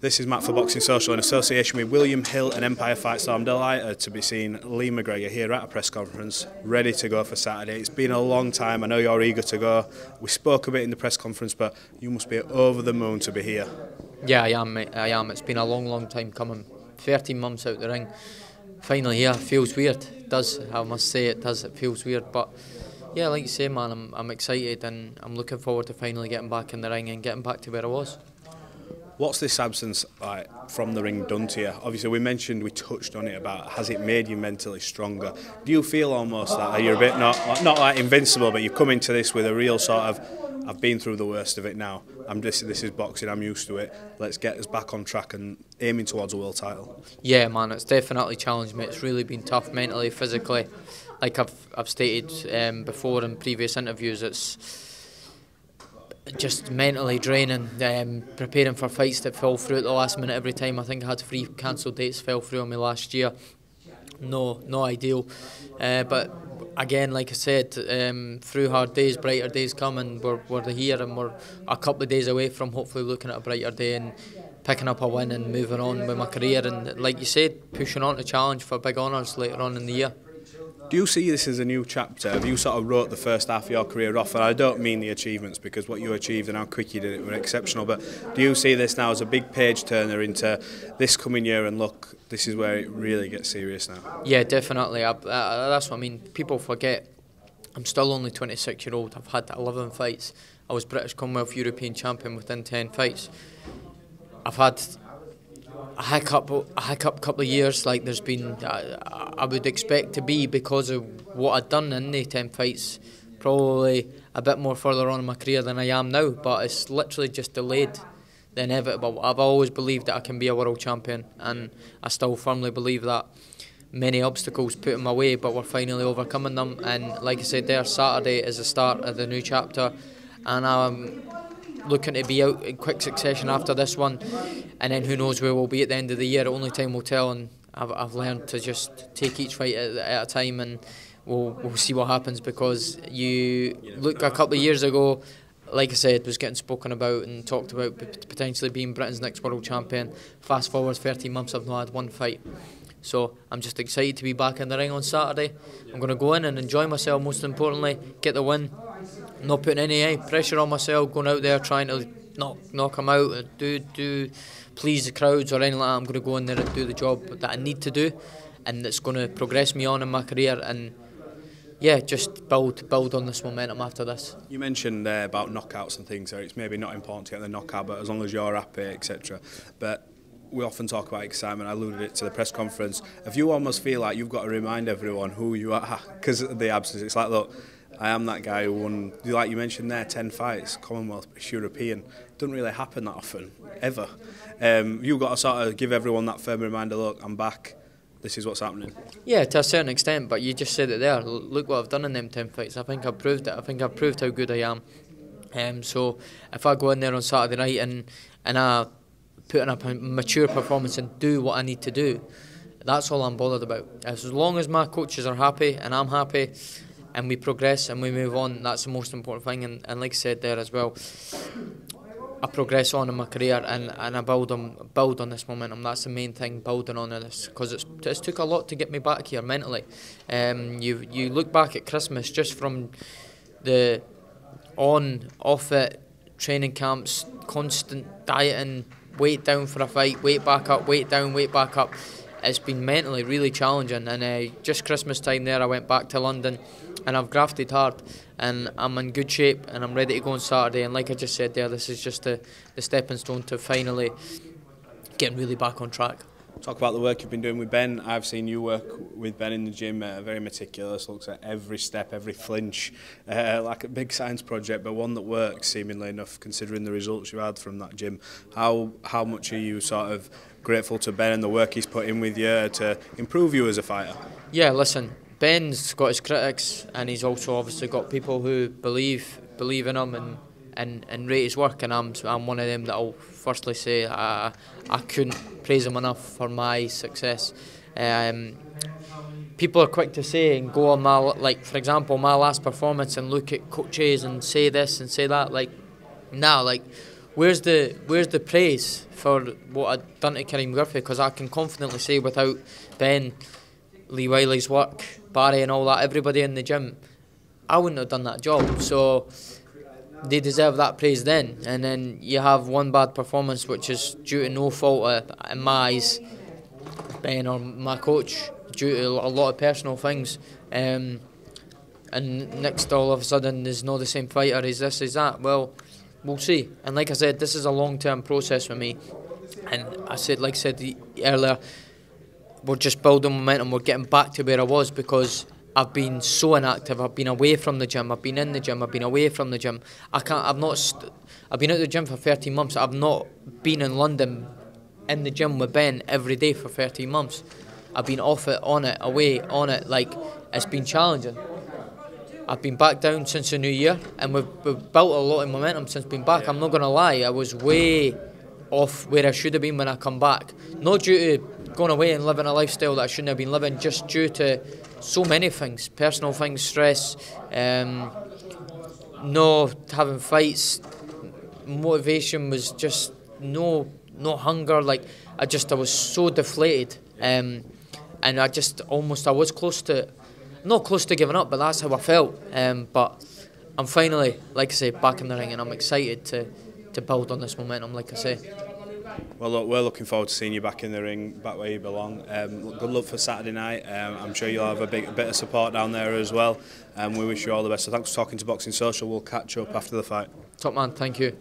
This is Matt for Boxing Social in association with William Hill and Empire Fight. So I'm delighted to be seeing Lee McGregor here at a press conference, ready to go for Saturday. It's been a long time. I know you're eager to go. We spoke a bit in the press conference, but you must be over the moon to be here. Yeah, I am, mate. I am. It's been a long time coming. 13 months out the ring. Finally here. Feels weird. It does. I must say it does. It feels weird, but yeah, like you say, man, I'm excited and I'm looking forward to finally getting back in the ring and getting back to where I was. What's this absence from the ring done to you? Obviously, we touched on it about, has it made you mentally stronger? Do you feel almost that you're a bit not like invincible, but you've come into this with a real sort of, I've been through the worst of it now. This is boxing. I'm used to it. Let's get us back on track and aiming towards a world title. Yeah, man, it's definitely challenged me. It's really been tough mentally, physically. Like I've stated before in previous interviews, it's just mentally draining, preparing for fights that fell through at the last minute every time. I think I had 3 cancelled dates fell through on me last year. No ideal. But again, like I said, through hard days, brighter days come, and we're here, and we're a couple of days away from hopefully looking at a brighter day and picking up a win and moving on with my career. And like you said, pushing on to challenge for big honours later on in the year. Do you see this as a new chapter? Have you sort of wrote the first half of your career off? And I don't mean the achievements, because what you achieved and how quick you did it were exceptional, but do you see this now as a big page turner into this coming year and look, this is where it really gets serious now? Yeah, definitely. That's what I mean. People forget I'm still only 26-year-old. I've had 11 fights. I was British Commonwealth European champion within 10 fights. I've had a hiccup couple of years, like there's been, I would expect to be, because of what I'd done in the 10 fights, probably a bit more further on in my career than I am now, but it's literally just delayed the inevitable. I've always believed that I can be a world champion, and I still firmly believe that. Many obstacles put in my way, but we're finally overcoming them, and like I said there, Saturday is the start of the new chapter, and I'm looking to be out in quick succession after this one, and then who knows where we'll be at the end of the year. Only time will tell, and I've learned to just take each fight at a time, and we'll see what happens, because you look a couple of years ago, like I said, was getting spoken about and talked about potentially being Britain's next world champion. Fast forward 13 months, I've not had one fight. So I'm just excited to be back in the ring on Saturday. I'm going to go in and enjoy myself, most importantly, get the win. Not putting any pressure on myself, going out there trying to knock them out, do please the crowds or anything like that. I'm going to go in there and do the job that I need to do, and it's going to progress me on in my career, and yeah, just build on this momentum after this. You mentioned about knockouts and things, so it's maybe not important to get the knockout, but as long as you're happy, etc. But we often talk about excitement. I alluded it to the press conference. If you almost feel like you've got to remind everyone who you are because of the absence, it's like, look, I am that guy who won, like you mentioned there, 10 fights, Commonwealth, European. It doesn't really happen that often, ever. You've got to sort of give everyone that firm reminder, look, I'm back, this is what's happening. Yeah, to a certain extent, but you just said it there. Look what I've done in them 10 fights. I think I've proved it. I think I've proved how good I am. So if I go in there on Saturday night and I put in a mature performance and do what I need to do, that's all I'm bothered about. As long as my coaches are happy and I'm happy, and we progress and we move on, that's the most important thing. And like I said there as well, I progress on in my career and I build on this momentum. That's the main thing, building on this, because it's took a lot to get me back here mentally. You look back at Christmas, just from the off it, training camps, constant dieting, weight down for a fight, weight back up, weight down, weight back up. It's been mentally really challenging, and just Christmas time there I went back to London and I've grafted hard, and I'm in good shape and I'm ready to go on Saturday. And like I just said there, this is just the stepping stone to finally getting really back on track. Talk about the work you've been doing with Ben. I've seen you work with Ben in the gym, very meticulous, looks at every step, every flinch, like a big science project, but one that works seemingly enough considering the results you had from that gym. How much are you sort of grateful to Ben and the work he's put in with you to improve you as a fighter? Yeah, listen, Ben's got his critics, and he's also obviously got people who believe in him and rate his work, and I'm one of them that'll firstly say I couldn't praise him enough for my success. People are quick to say and go on for example, my last performance and look at coaches and say this and say that. where's the praise for what I'd done to Kareem Murphy? Because I can confidently say, without Ben, Lee Wiley's work, Barry and all that, everybody in the gym, I wouldn't have done that job. So they deserve that praise then. And then you have one bad performance, which is due to no fault in my eyes, Ben or my coach, due to a lot of personal things. And next, all of a sudden, there's not the same fighter, is this, is that. Well, we'll see. And like I said, this is a long-term process for me. And like I said earlier, we're just building momentum. We're getting back to where I was, because I've been so inactive. I've been away from the gym. I've been in the gym. I've been away from the gym. I've been out of the gym for 13 months. I've not been in London in the gym with Ben every day for 13 months. I've been off it, on it, away, on it. Like, it's been challenging. I've been back down since the new year, and we've built a lot of momentum since being back. I'm not going to lie, I was way off where I should have been when I come back. Not due to going away and living a lifestyle that I shouldn't have been living, just due to so many things, personal things, stress, no having fights, motivation was just no hunger. Like, I was so deflated, and I was close to, not close to giving up, but that's how I felt. But I'm finally, like I say, back in the ring, and I'm excited to build on this momentum, like I say. Well, look, we're looking forward to seeing you back in the ring, back where you belong. Good luck for Saturday night. I'm sure you'll have a bit of support down there as well. We wish you all the best. So thanks for talking to Boxing Social. We'll catch up after the fight. Top man, thank you.